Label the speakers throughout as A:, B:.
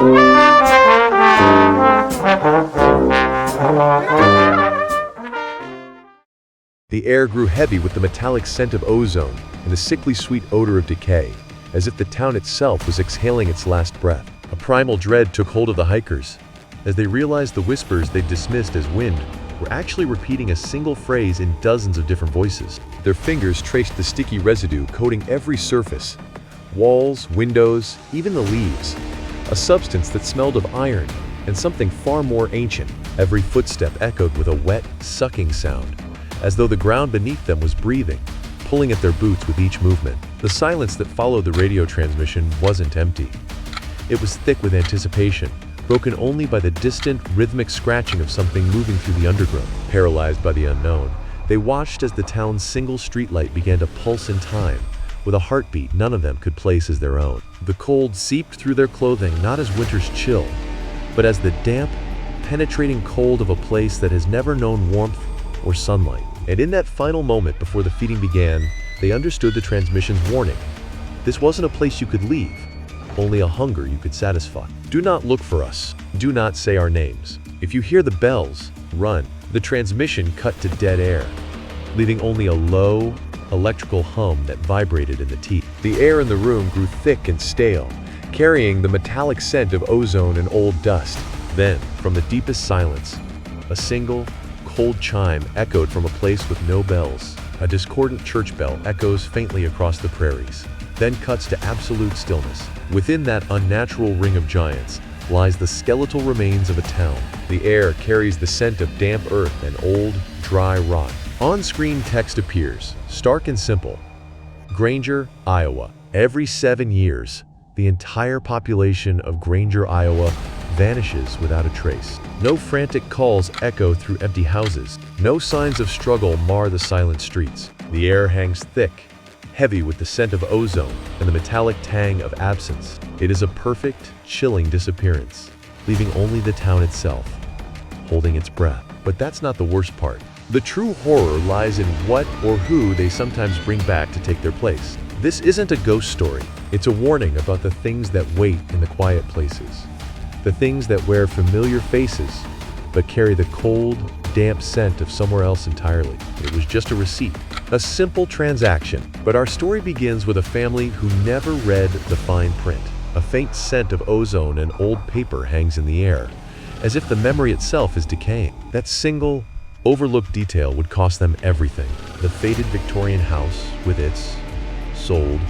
A: The air grew heavy with the metallic scent of ozone and the sickly sweet odor of decay, as if the town itself was exhaling its last breath. A primal dread took hold of the hikers, as they realized the whispers they dismissed as wind were actually repeating a single phrase in dozens of different voices. Their fingers traced the sticky residue coating every surface, walls, windows, even the leaves, a substance that smelled of iron and something far more ancient. Every footstep echoed with a wet, sucking sound, as though the ground beneath them was breathing, pulling at their boots with each movement. The silence that followed the radio transmission wasn't empty. It was thick with anticipation, broken only by the distant, rhythmic scratching of something moving through the undergrowth. Paralyzed by the unknown, they watched as the town's single streetlight began to pulse in time, with a heartbeat none of them could place as their own. The cold seeped through their clothing not as winter's chill, but as the damp, penetrating cold of a place that has never known warmth or sunlight. And in that final moment before the feeding began, they understood the transmission's warning. This wasn't a place you could leave, only a hunger you could satisfy. Do not look for us. Do not say our names. If you hear the bells, run. The transmission cut to dead air, leaving only a low, electrical hum that vibrated in the teeth. The air in the room grew thick and stale, carrying the metallic scent of ozone and old dust. Then, from the deepest silence, a single, cold chime echoed from a place with no bells. A discordant church bell echoes faintly across the prairies, then cuts to absolute stillness. Within that unnatural ring of giants lies the skeletal remains of a town. The air carries the scent of damp earth and old, dry rot. On-screen text appears, stark and simple. Granger, Iowa. Every 7 years, the entire population of Granger, Iowa vanishes without a trace. No frantic calls echo through empty houses. No signs of struggle mar the silent streets. The air hangs thick, heavy with the scent of ozone and the metallic tang of absence. It is a perfect, chilling disappearance, leaving only the town itself, holding its breath. But that's not the worst part. The true horror lies in what or who they sometimes bring back to take their place. This isn't a ghost story. It's a warning about the things that wait in the quiet places. The things that wear familiar faces, but carry the cold, damp scent of somewhere else entirely. It was just a receipt, a simple transaction. But our story begins with a family who never read the fine print. A faint scent of ozone and old paper hangs in the air, as if the memory itself is decaying. That single, overlooked detail would cost them everything. The faded Victorian house, with its sold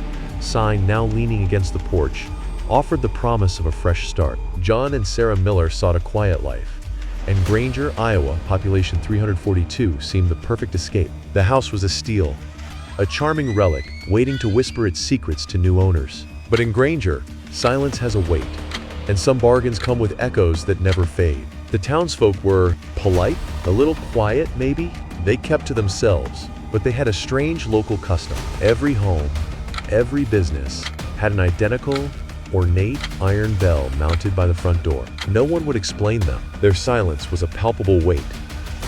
A: sign now leaning against the porch, offered the promise of a fresh start. John and Sarah Miller sought a quiet life, and Granger, Iowa, population 342, seemed the perfect escape. The house was a steal, a charming relic waiting to whisper its secrets to new owners. But in Granger, silence has a weight, and some bargains come with echoes that never fade. The townsfolk were polite, a little quiet maybe. They kept to themselves, but they had a strange local custom. Every home, every business had an identical, ornate iron bell mounted by the front door. No one would explain them. Their silence was a palpable weight,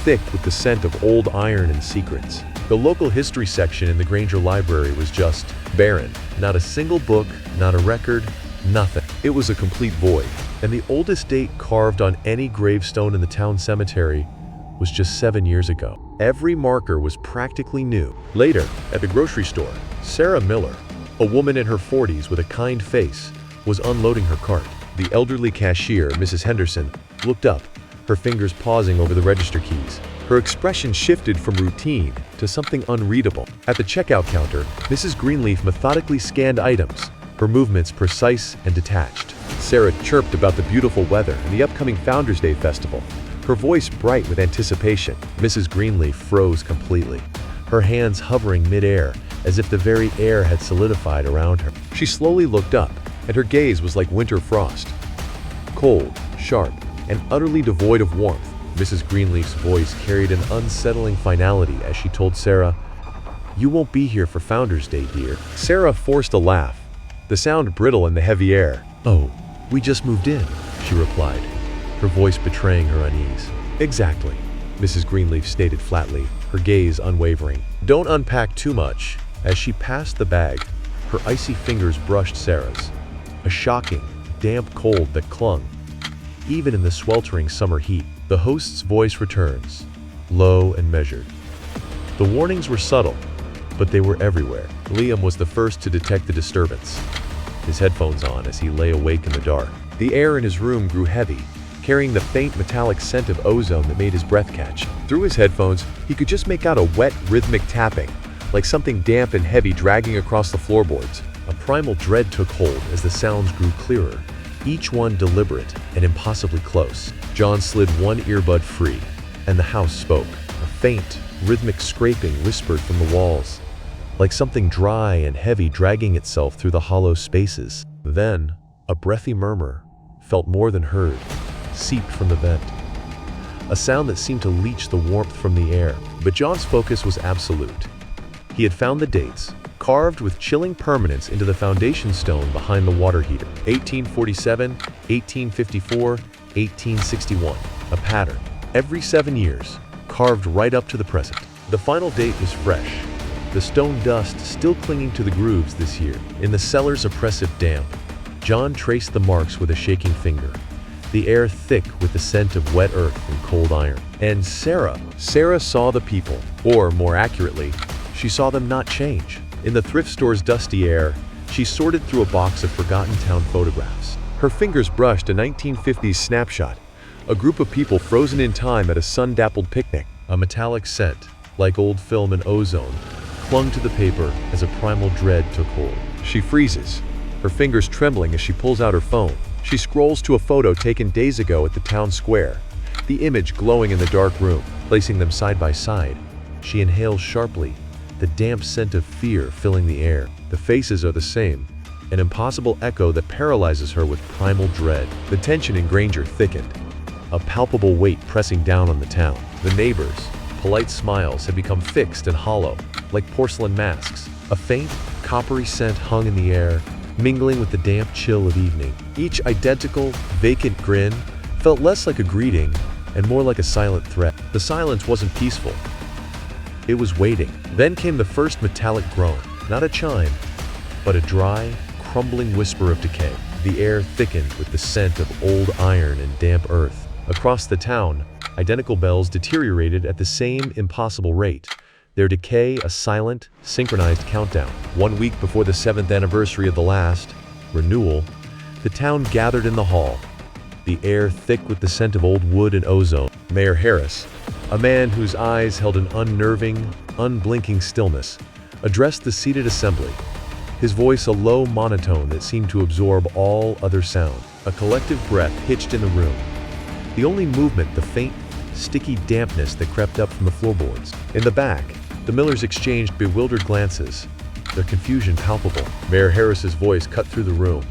A: thick with the scent of old iron and secrets. The local history section in the Granger Library was just barren. Not a single book, not a record, nothing. It was a complete void, and the oldest date carved on any gravestone in the town cemetery was just 7 years ago. Every marker was practically new. Later, at the grocery store, Sarah Miller, a woman in her 40s with a kind face, was unloading her cart. The elderly cashier, Mrs. Henderson, looked up, her fingers pausing over the register keys. Her expression shifted from routine to something unreadable. At the checkout counter, Mrs. Greenleaf methodically scanned items, her movements precise and detached. Sarah chirped about the beautiful weather and the upcoming Founders Day festival, her voice bright with anticipation. Mrs. Greenleaf froze completely, her hands hovering mid-air as if the very air had solidified around her. She slowly looked up, and her gaze was like winter frost. Cold, sharp, and utterly devoid of warmth. Mrs. Greenleaf's voice carried an unsettling finality as she told Sarah, "You won't be here for Founders Day, dear." Sarah forced a laugh, the sound brittle in the heavy air. "Oh, we just moved in," she replied, her voice betraying her unease. "Exactly," Mrs. Greenleaf stated flatly, her gaze unwavering. "Don't unpack too much." As she passed the bag, her icy fingers brushed Sarah's. A shocking, damp cold that clung. Even in the sweltering summer heat, the host's voice returns, low and measured. The warnings were subtle, but they were everywhere. Liam was the first to detect the disturbance, his headphones on as he lay awake in the dark. The air in his room grew heavy, carrying the faint metallic scent of ozone that made his breath catch. Through his headphones, he could just make out a wet, rhythmic tapping, like something damp and heavy dragging across the floorboards. A primal dread took hold as the sounds grew clearer, each one deliberate and impossibly close. John slid one earbud free, and the house spoke. A faint, rhythmic scraping whispered from the walls, like something dry and heavy dragging itself through the hollow spaces. Then, a breathy murmur, felt more than heard, seeped from the vent. A sound that seemed to leach the warmth from the air. But John's focus was absolute. He had found the dates, carved with chilling permanence into the foundation stone behind the water heater. 1847, 1854, 1861. A pattern. Every 7 years, carved right up to the present. The final date was fresh, the stone dust still clinging to the grooves this year. In the cellar's oppressive damp, John traced the marks with a shaking finger, the air thick with the scent of wet earth and cold iron. And Sarah saw the people, or more accurately, she saw them not change. In the thrift store's dusty air, she sorted through a box of forgotten town photographs. Her fingers brushed a 1950s snapshot, a group of people frozen in time at a sun-dappled picnic. A metallic scent, like old film and ozone, clung to the paper as a primal dread took hold. She freezes, her fingers trembling as she pulls out her phone. She scrolls to a photo taken days ago at the town square, the image glowing in the dark room. Placing them side by side, she inhales sharply, the damp scent of fear filling the air. The faces are the same, an impossible echo that paralyzes her with primal dread. The tension in Granger thickened, a palpable weight pressing down on the town. The neighbors' polite smiles had become fixed and hollow, like porcelain masks. A faint, coppery scent hung in the air, mingling with the damp chill of evening. Each identical, vacant grin felt less like a greeting and more like a silent threat. The silence wasn't peaceful. It was waiting. Then came the first metallic groan, not a chime, but a dry, crumbling whisper of decay. The air thickened with the scent of old iron and damp earth. Across the town, identical bells deteriorated at the same impossible rate, their decay a silent, synchronized countdown. 1 week before the 7th anniversary of the last renewal, the town gathered in the hall, the air thick with the scent of old wood and ozone. Mayor Harris, a man whose eyes held an unnerving, unblinking stillness, addressed the seated assembly, his voice a low monotone that seemed to absorb all other sound. A collective breath hitched in the room, the only movement the faint, sticky dampness that crept up from the floorboards. In the back, the Millers exchanged bewildered glances, their confusion palpable. Mayor Harris's voice cut through the room,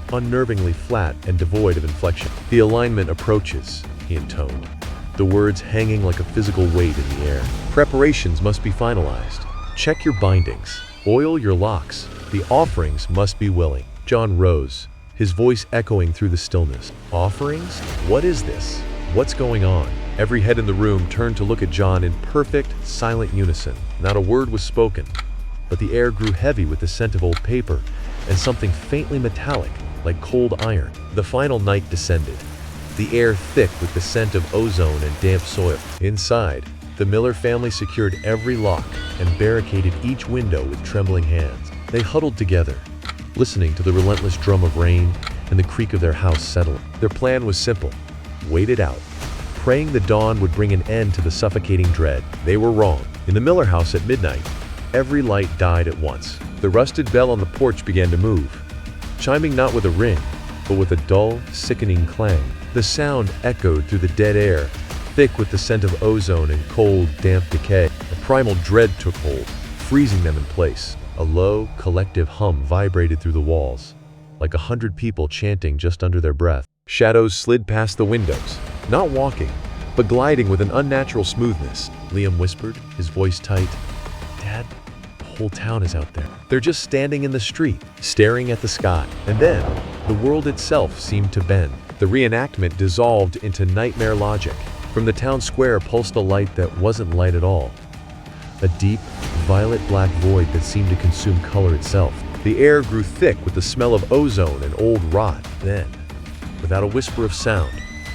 A: unnervingly flat and devoid of inflection. "The alignment approaches," he intoned, the words hanging like a physical weight in the air. "Preparations must be finalized. Check your bindings. Oil your locks. The offerings must be willing." John rose, his voice echoing through the stillness. "Offerings? What is this? What's going on?" Every head in the room turned to look at John in perfect, silent unison. Not a word was spoken, but the air grew heavy with the scent of old paper and something faintly metallic, like cold iron. The final night descended, the air thick with the scent of ozone and damp soil. Inside, the Miller family secured every lock and barricaded each window with trembling hands. They huddled together, listening to the relentless drum of rain and the creak of their house settling. Their plan was simple: wait it out, praying the dawn would bring an end to the suffocating dread. They were wrong. In the Miller house at midnight, every light died at once. The rusted bell on the porch began to move, chiming not with a ring, but with a dull, sickening clang. The sound echoed through the dead air, thick with the scent of ozone and cold, damp decay. A primal dread took hold, freezing them in place. A low, collective hum vibrated through the walls, like 100 people chanting just under their breath. Shadows slid past the windows, not walking, but gliding with an unnatural smoothness. Liam whispered, his voice tight, "Dad, the whole town is out there. They're just standing in the street, staring at the sky." And then, the world itself seemed to bend. The reenactment dissolved into nightmare logic. From the town square pulsed a light that wasn't light at all, a deep, violet-black void that seemed to consume color itself. The air grew thick with the smell of ozone and old rot. Then, without a whisper of sound.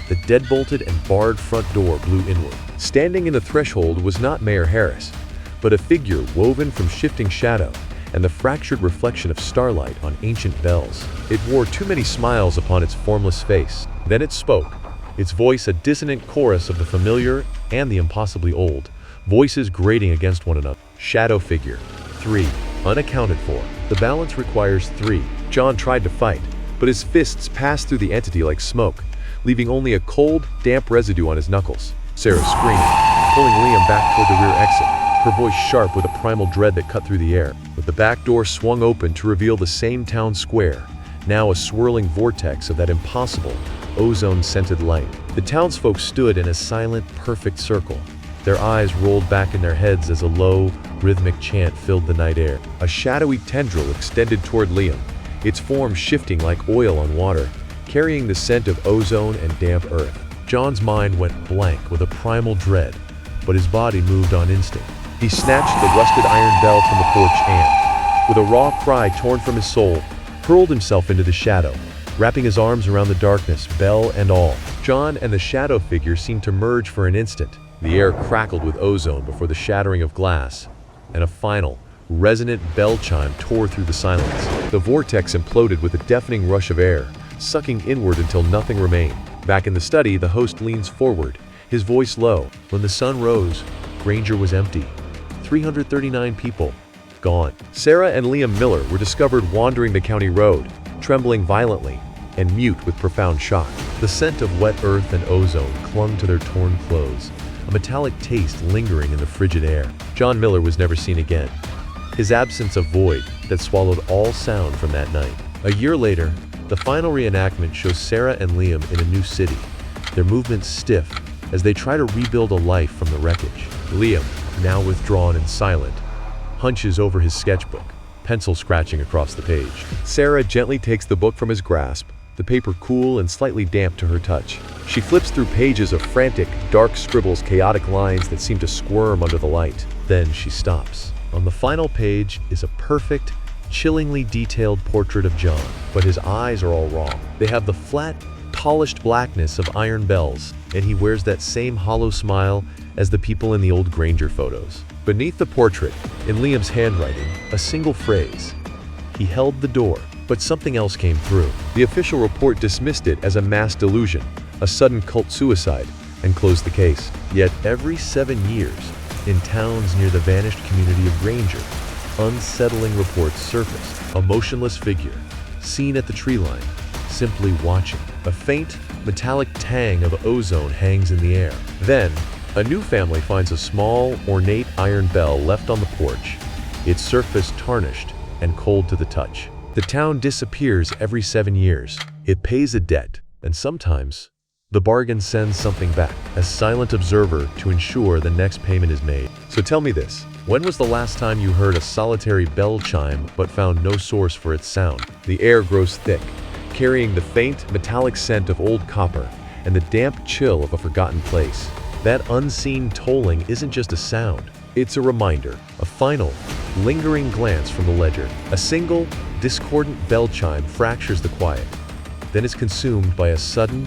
A: The deadbolted and barred front door blew inward. Standing in the threshold was not Mayor Harris, but a figure woven from shifting shadow and the fractured reflection of starlight on ancient bells. It wore too many smiles upon its formless face. Then it spoke, its voice a dissonant chorus of the familiar and the impossibly old, voices grating against one another. Shadow figure. 3. Unaccounted for. The balance requires 3. John tried to fight, but his fists passed through the entity like smoke, leaving only a cold, damp residue on his knuckles. Sarah screamed, pulling Liam back toward the rear exit, her voice sharp with a primal dread that cut through the air. But the back door swung open to reveal the same town square, now a swirling vortex of that impossible, ozone-scented light. The townsfolk stood in a silent, perfect circle, their eyes rolled back in their heads as a low, rhythmic chant filled the night air. A shadowy tendril extended toward Liam, its form shifting like oil on water, carrying the scent of ozone and damp earth. John's mind went blank with a primal dread, but his body moved on instinct. He snatched the rusted iron bell from the porch and, with a raw cry torn from his soul, hurled himself into the shadow, wrapping his arms around the darkness, bell and all. John and the shadow figure seemed to merge for an instant. The air crackled with ozone before the shattering of glass, and a final, resonant bell chime tore through the silence. The vortex imploded with a deafening rush of air, sucking inward until nothing remained. Back in the study, the host leans forward, his voice low. When the sun rose, Granger was empty. 339 people, gone. Sarah and Liam Miller were discovered wandering the county road, trembling violently and mute with profound shock. The scent of wet earth and ozone clung to their torn clothes, a metallic taste lingering in the frigid air. John Miller was never seen again, his absence a void that swallowed all sound from that night. A year later, the final reenactment shows Sarah and Liam in a new city, their movements stiff as they try to rebuild a life from the wreckage. Liam, now withdrawn and silent, hunches over his sketchbook, pencil scratching across the page. Sarah gently takes the book from his grasp, the paper cool and slightly damp to her touch. She flips through pages of frantic, dark scribbles, chaotic lines that seem to squirm under the light. Then she stops. On the final page is a perfect, chillingly detailed portrait of John, but his eyes are all wrong. They have the flat, polished blackness of iron bells, and he wears that same hollow smile as the people in the old Granger photos. Beneath the portrait, in Liam's handwriting, a single phrase. He held the door, but something else came through. The official report dismissed it as a mass delusion, a sudden cult suicide, and closed the case. Yet every 7 years, in towns near the vanished community of Granger, unsettling reports surfaced. A motionless figure, seen at the tree line, simply watching. A faint, metallic tang of ozone hangs in the air. Then, a new family finds a small, ornate iron bell left on the porch, its surface tarnished and cold to the touch. The town disappears every 7 years. It pays a debt, and sometimes, the bargain sends something back, a silent observer to ensure the next payment is made. So tell me this, when was the last time you heard a solitary bell chime but found no source for its sound? The air grows thick, carrying the faint, metallic scent of old copper and the damp chill of a forgotten place. That unseen tolling isn't just a sound, it's a reminder, a final, lingering glance from the ledger. A single, discordant bell chime fractures the quiet, then is consumed by a sudden,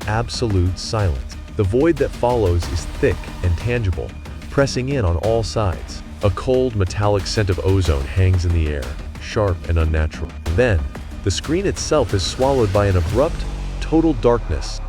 A: absolute silence. The void that follows is thick and tangible, pressing in on all sides. A cold, metallic scent of ozone hangs in the air, sharp and unnatural. Then, the screen itself is swallowed by an abrupt, total darkness,